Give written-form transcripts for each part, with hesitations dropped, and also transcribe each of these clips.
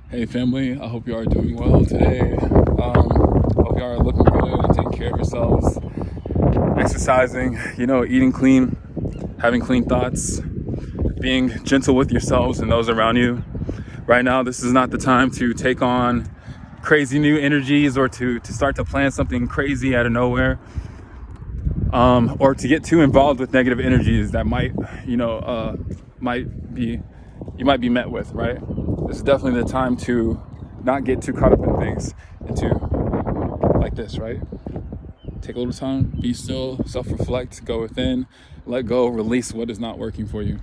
Hey family, I hope you are doing well today. Hope you are looking good and taking care of yourselves, exercising, eating clean, having clean thoughts, being gentle with yourselves and those around you. Right now, this is not the time to take on crazy new energies or to start to plan something crazy out of nowhere, or to get too involved with negative energies that you might be met with, right? This is definitely the time to not get too caught up in things and to, like this, right? Take a little time, be still, self-reflect, go within, let go, release what is not working for you.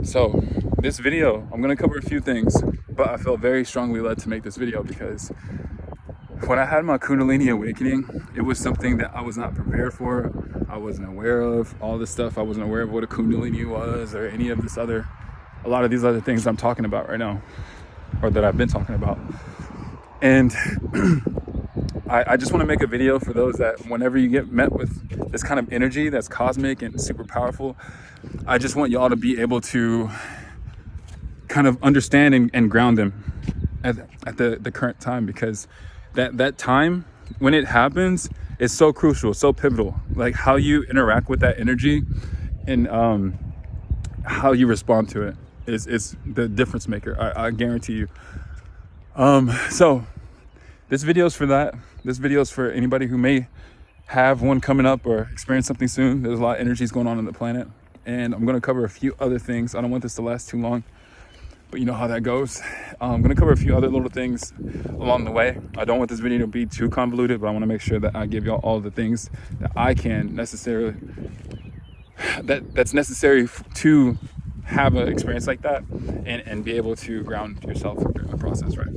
So this video, I'm gonna cover a few things, but I felt very strongly led to make this video because when I had my Kundalini awakening, it was something that I was not prepared for. I wasn't aware of all this stuff. I wasn't aware of what a Kundalini was or any of a lot of these other things I'm talking about right now, or that I've been talking about. And I just want to make a video for those that whenever you get met with this kind of energy that's cosmic and super powerful, I just want y'all to be able to kind of understand and ground them at the current time, because that time when it happens is so crucial, so pivotal. Like how you interact with that energy and how you respond to it is the difference maker. I guarantee you. So this video is for that. This video is for anybody who may have one coming up or experience something soon. There's a lot of energies going on the planet, and I'm going to cover a few other things. I don't want this to last too long, but you know how that goes. I'm going to cover a few other little things along the way. I don't want this video to be too convoluted, but I want to make sure that I give y'all all the things that I can necessarily, that's necessary to have an experience like that and be able to ground yourself during the process, right?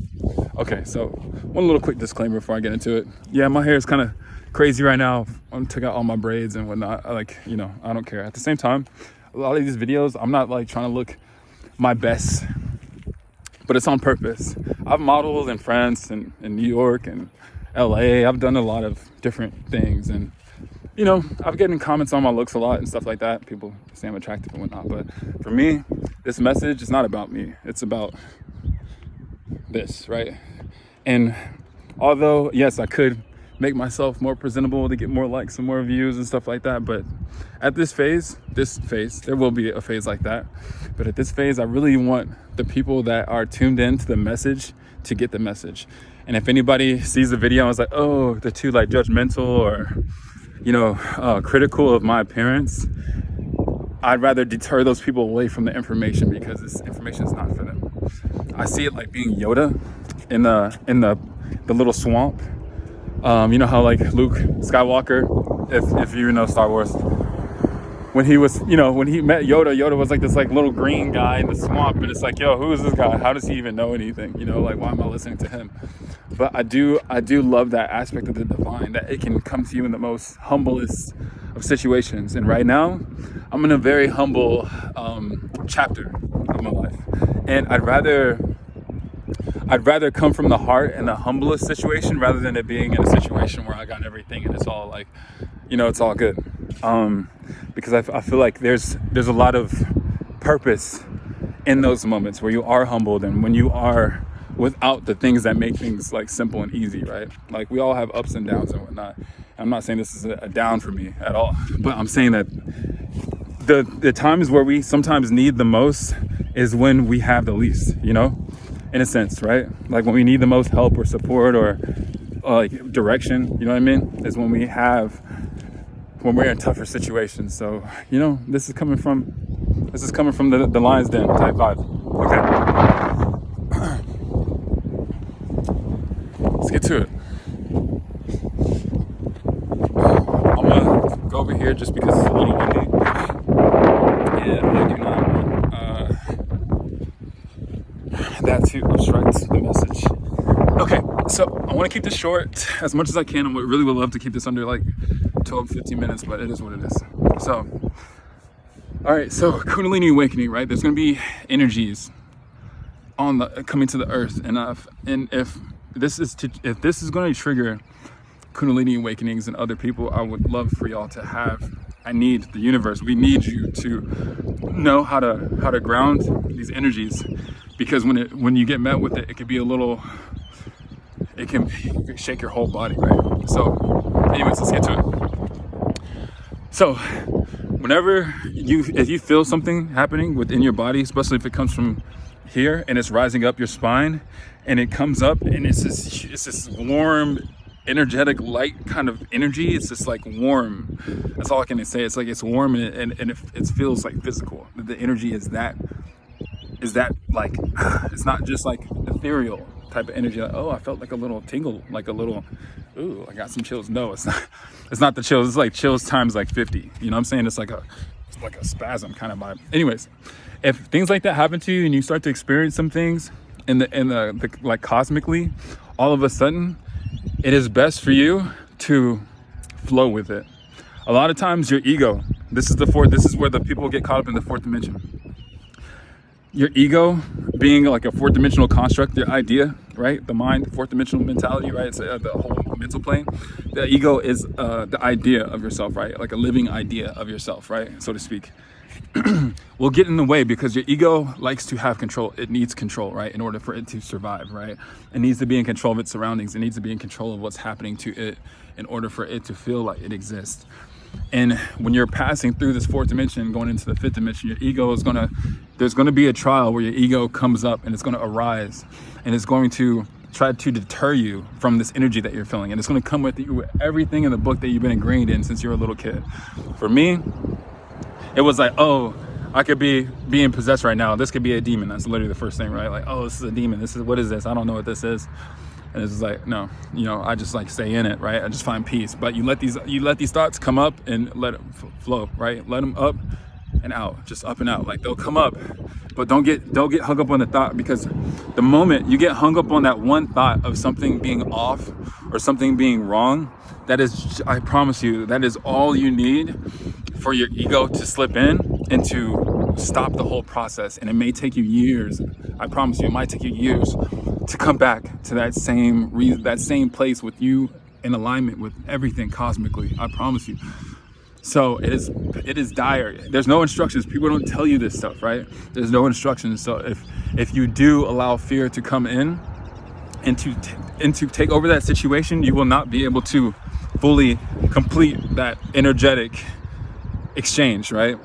Okay, so one little quick disclaimer before I get into it. Yeah, my hair is kind of crazy right now. I took out all my braids and whatnot. I don't care. At the same time, a lot of these videos, I'm not like trying to look my best, but it's on purpose. I've modeled in France and in New York and LA. I've done a lot of different things, and I've gotten comments on my looks a lot and stuff like that. People say I'm attractive and whatnot, but for me, this message is not about me. It's about this, right? And although, yes, I could make myself more presentable to get more likes and more views and stuff like that, but at this phase, there will be a phase like that. But at this phase, I really want the people that are tuned in to the message to get the message. And if anybody sees the video and is like, oh, they're too like judgmental or critical of my appearance, I'd rather deter those people away from the information, because this information is not for them. I see it like being Yoda in the little swamp. You know how like Luke Skywalker, if you know Star Wars, when he met Yoda was like this like little green guy in the swamp, and it's like, yo, who is this guy? How does he even know anything? Like, why am I listening to him? But I do love that aspect of the divine, that it can come to you in the most humblest of situations. And right now, I'm in a very humble chapter of my life, and I'd rather come from the heart in the humblest situation rather than it being in a situation where I got everything and it's all like, it's all good. Because I feel like there's a lot of purpose in those moments where you are humbled and when you are without the things that make things like simple and easy, right? Like we all have ups and downs and whatnot. I'm not saying this is a down for me at all, but I'm saying that the times where we sometimes need the most is when we have the least, in a sense, right? Like when we need the most help or support or like direction, you know what I mean? Is when when we're in tougher situations. So, this is coming from the Lion's Den type vibe. Okay. Let's get to it. I'm gonna go over here just because it's a little windy. And I do not want that to obstruct the message. Okay, so I want to keep this short as much as I can. I really would love to keep this under like 12, 15 minutes, but it is what it is. So, all right, so Kundalini awakening, right? There's going to be energies coming to the earth, and if this is going to trigger Kundalini awakenings in other people, I would love for y'all to have. I need the universe. We need you to know how to ground these energies because when you get met with it, it can be a little, it can shake your whole body, right? So anyways, let's get to it. So whenever if you feel something happening within your body, especially if it comes from here and it's rising up your spine, and it comes up and it's this warm, energetic, light kind of energy. It's just like warm. That's all I can say. It's like it's warm and it feels like physical. The energy is that like, it's not just like ethereal type of energy. Like, oh, I felt like a little tingle, like a little, ooh, I got some chills. No, it's not. It's not the chills. It's like chills times like 50. You know what I'm saying? It's like a spasm kind of vibe. Anyways, if things like that happen to you and you start to experience some things in the like cosmically, all of a sudden, it is best for you to flow with it. A lot of times your ego, this is where the people get caught up in the fourth dimension. Your ego being like a fourth dimensional construct, your idea, right? The mind, fourth dimensional mentality, right? It's the whole mental plane. The ego is the idea of yourself, right? Like a living idea of yourself, right? So to speak. Will get in the way because your ego likes to have control. It needs control, right? In order for it to survive, right? It needs to be in control of its surroundings. It needs to be in control of what's happening to it in order for it to feel like it exists. And when you're passing through this fourth dimension, going into the fifth dimension, your ego is there's gonna be a trial where your ego comes up and it's gonna arise and it's going to try to deter you from this energy that you're feeling. And it's gonna come with you with everything in the book that you've been ingrained in since you were a little kid. For me, it was like, oh, I could be being possessed right now. This could be a demon. That's literally the first thing, right? Like, oh, this is a demon. What is this? I don't know what this is. And it's just like, no, I just like stay in it, right? I just find peace. But you let these thoughts come up and let it flow, right? Let them up and out, just up and out. Like they'll come up, but don't get hung up on the thought, because the moment you get hung up on that one thought of something being off or something being wrong, that is, I promise you, that is all you need for your ego to slip in and to stop the whole process. And it may take you years. I promise you, it might take you years to come back to that same place with you in alignment with everything cosmically. I promise you. So it is dire. There's no instructions. People don't tell you this stuff, right? There's no instructions. So if you do allow fear to come in and to take over that situation, you will not be able to fully complete that energetic exchange, right?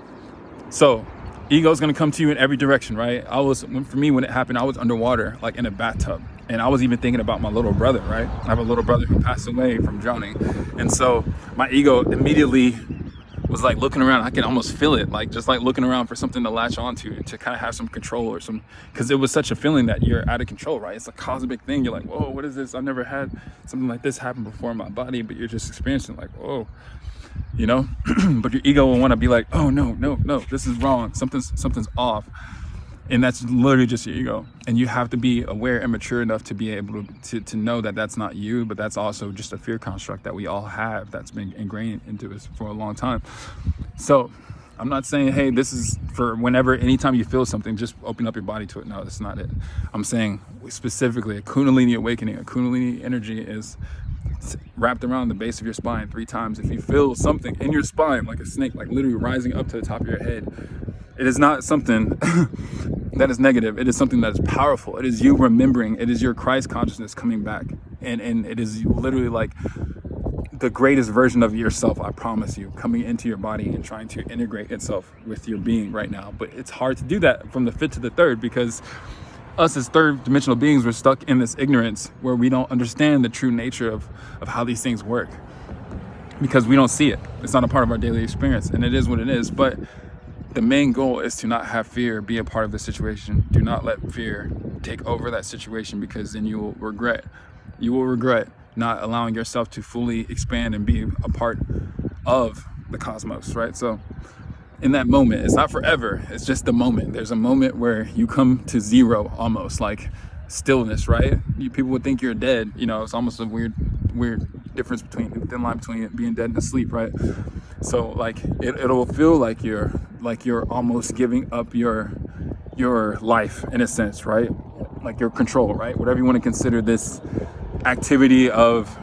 So ego is going to come to you in every direction, right? For me, when it happened, I was underwater, like in a bathtub, and I was even thinking about my little brother, right? I have a little brother who passed away from drowning, and so my ego immediately was like looking around. I can almost feel it, like just like looking around for something to latch onto, to kind of have some control or some, because it was such a feeling that you're out of control, right? It's a cosmic thing. You're like, whoa, what is this? I've never had something like this happen before in my body, but you're just experiencing like, whoa. But your ego will want to be like, oh no, this is wrong, something's off, and that's literally just your ego. And you have to be aware and mature enough to be able to know that that's not you, but that's also just a fear construct that we all have, that's been ingrained into us for a long time. So I'm not saying, hey, this is for whenever, anytime you feel something, just open up your body to it. No, that's not it. I'm saying specifically a Kundalini awakening. A Kundalini energy is wrapped around the base of your spine 3 times. If you feel something in your spine, like a snake, like literally rising up to the top of your head, it is not something that is negative. It is something that is powerful. It is you remembering. It is your Christ consciousness coming back. And it is literally like the greatest version of yourself, I promise you, coming into your body and trying to integrate itself with your being right now. But it's hard to do that from the fifth to the third, because us as third dimensional beings, we're stuck in this ignorance where we don't understand the true nature of how these things work, because we don't see it. It's not a part of our daily experience, and it is what it is. But the main goal is to not have fear be a part of the situation. Do not let fear take over that situation, because then you will regret not allowing yourself to fully expand and be a part of the cosmos, right? So in that moment, it's not forever, it's just the moment. There's a moment where you come to zero, almost like stillness, right? People would think you're dead. It's almost a weird difference thin line between being dead and asleep, right? So like it'll feel like you're almost giving up your life in a sense, right? Like your control, right? Whatever you want to consider this activity of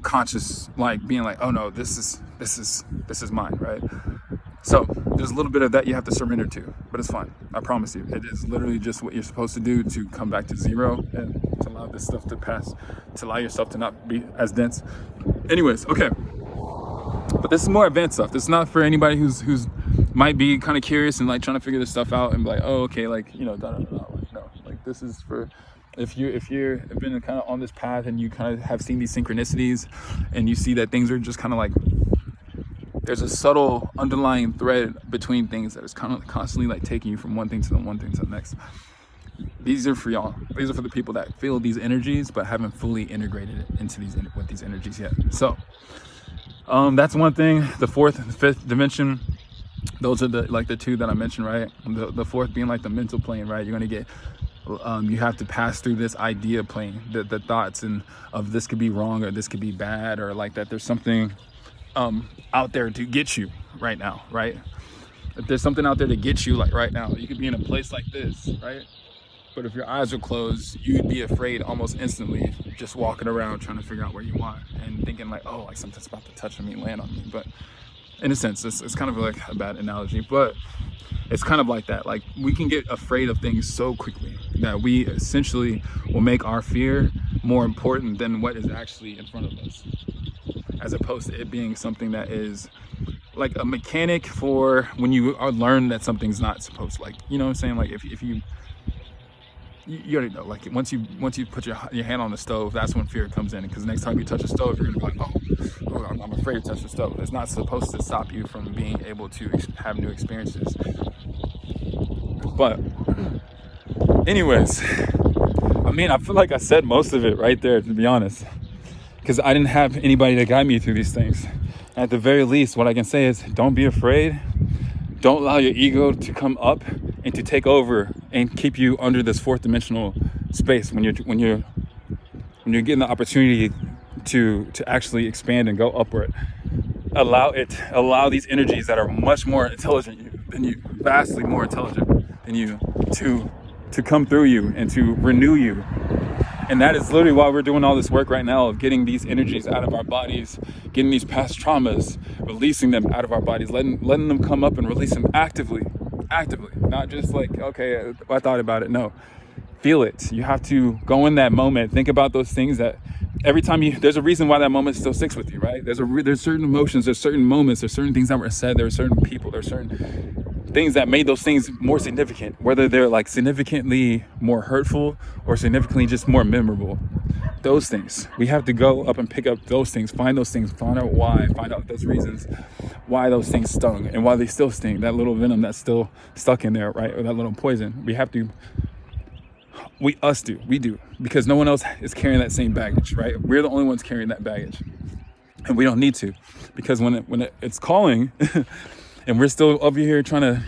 conscious, like being like, oh no, this is mine, right? So there's a little bit of that you have to surrender to, but it's fine. I promise you. It is literally just what you're supposed to do to come back to zero and to allow this stuff to pass, to allow yourself to not be as dense. Anyways, okay. But this is more advanced stuff. This is not for anybody who's might be kind of curious and like trying to figure this stuff out and be like, oh, okay, like, you know, like this is for if you're been kind of on this path and you kind of have seen these synchronicities and you see that things are just kind of like, there's a subtle underlying thread between things that is kind of constantly like taking you from one thing to the next. These are for y'all. These are for the people that feel these energies but haven't fully integrated it into these energies yet. So that's one thing. The fourth and the fifth dimension, those are the two that I mentioned, right? The fourth being like the mental plane, right? You're gonna get you have to pass through this idea plane, the thoughts and of this could be wrong or this could be bad, or like that there's something out there to get you right now, right? If there's something out there to get you like right now, you could be in a place like this, right? But if your eyes are closed, you'd be afraid almost instantly, just walking around trying to figure out where you are and thinking like, oh, like something's about to touch on me, land on me. But in a sense, it's kind of like a bad analogy, but it's kind of like that. Like we can get afraid of things so quickly that we essentially will make our fear more important than what is actually in front of us, as opposed to it being something that is like a mechanic for when you learn that something's not supposed to, like, you know what I'm saying? Like if you already know, like once you put your hand on the stove, that's when fear comes in, because next time you touch a stove, you're gonna be like, oh, I'm afraid to touch the stove. It's not supposed to stop you from being able to have new experiences. But anyways, I mean, I feel like I said most of it right there, to be honest, because I didn't have anybody to guide me through these things. At the very least, what I can say is don't be afraid. Don't allow your ego to come up and to take over and keep you under this fourth dimensional space when you're getting the opportunity to actually expand and go upward. Allow these energies that are much more intelligent than you, vastly more intelligent than you, to come through you and to renew you. And that is literally why we're doing all this work right now of getting these energies out of our bodies, getting these past traumas, releasing them out of our bodies, letting them come up and release them actively, not just like, okay, I thought about it. No, feel it. You have to go in that moment, think about those things that every time there's a reason why that moment still sticks with you, right? There's certain emotions, there's certain moments, there's certain things that were said, there are certain people, there's certain things that made those things more significant, whether they're like significantly more hurtful or significantly just more memorable. Those things, we have to go up and pick up those things, find those things, find out why, find out those reasons why those things stung and why they still sting, that little venom that's still stuck in there, right? Or that little poison. We do, because no one else is carrying that same baggage, right? We're the only ones carrying that baggage, and we don't need to, because when it's calling and we're still over here trying to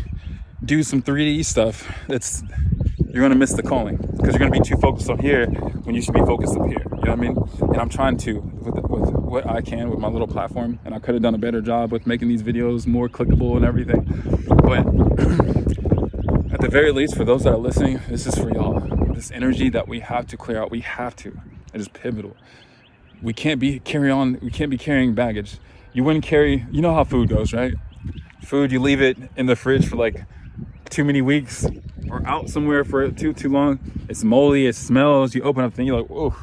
do some 3D stuff, you're gonna miss the calling, because you're gonna be too focused on here when you should be focused up here. You know what I mean? And I'm trying to with what I can with my little platform, and I could have done a better job with making these videos more clickable and everything. But at the very least, for those that are listening, this is for y'all. This energy that we have to clear out, it is pivotal. We can't be carrying baggage. You wouldn't carry, you know how food goes, right? Food, you leave it in the fridge for like too many weeks or out somewhere for too long. It's moldy, it smells, you open up the thing, you're like, whoa,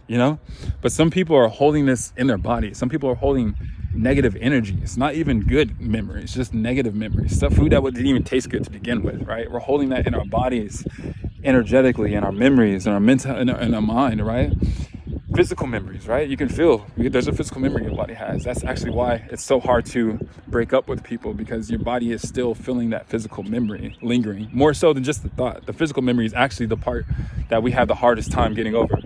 you know? But some people are holding this in their body. Some people are holding negative energy. It's not even good memory, it's just negative memory. Stuff, food that didn't even taste good to begin with, right? We're holding that in our bodies energetically, in our memories, in our mental, in our mind, right? Physical memories, right? You can feel there's a physical memory your body has. That's actually why it's so hard to break up with people, because your body is still feeling that physical memory lingering, more so than just the thought. The physical memory is actually the part that we have the hardest time getting over.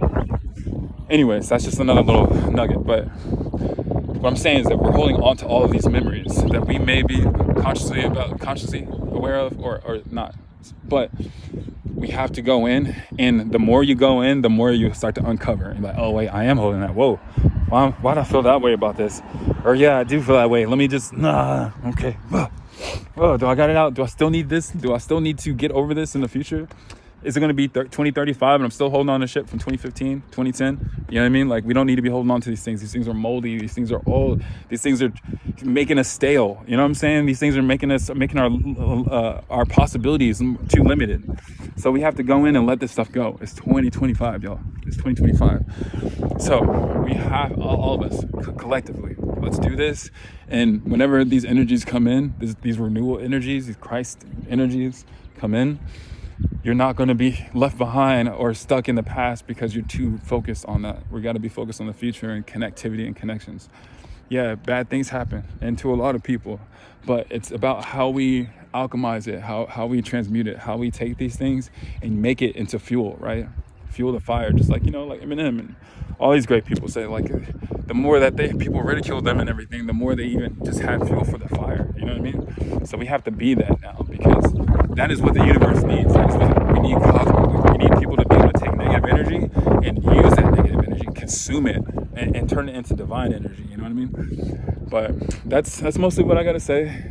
Anyways, that's just another little nugget. But what I'm saying is that we're holding on to all of these memories that we may be consciously aware of or not. But we have to go in, and the more you go in, the more you start to uncover. And like, oh wait, I am holding that. Whoa, why do I feel that way about this? Or yeah, I do feel that way. Let me just okay. Oh, do I got it out? Do I still need this? Do I still need to get over this in the future? Is it going to be 2035 and I'm still holding on to shit from 2015, 2010? You know what I mean? Like, we don't need to be holding on to these things. These things are moldy. These things are old. These things are making us stale. You know what I'm saying? These things are making our possibilities too limited. So we have to go in and let this stuff go. It's 2025, y'all. It's 2025. So we have, all of us collectively, let's do this. And whenever these energies come in, these renewal energies, these Christ energies come in, you're not going to be left behind or stuck in the past because you're too focused on that. We got to be focused on the future and connectivity and connections. Yeah, bad things happen, and to a lot of people, but it's about how we alchemize it, how we transmute it, how we take these things and make it into fuel, right? Fuel the fire, just like, like Eminem and all these great people say, like, the more that people ridicule them and everything, the more they even just have fuel for the fire. You know what I mean? So we have to be that now, because that is what the universe needs. That's what we need cosmically. We need people to be able to take negative energy and use that negative energy, consume it, and turn it into divine energy. You know what I mean? But that's mostly what I gotta say.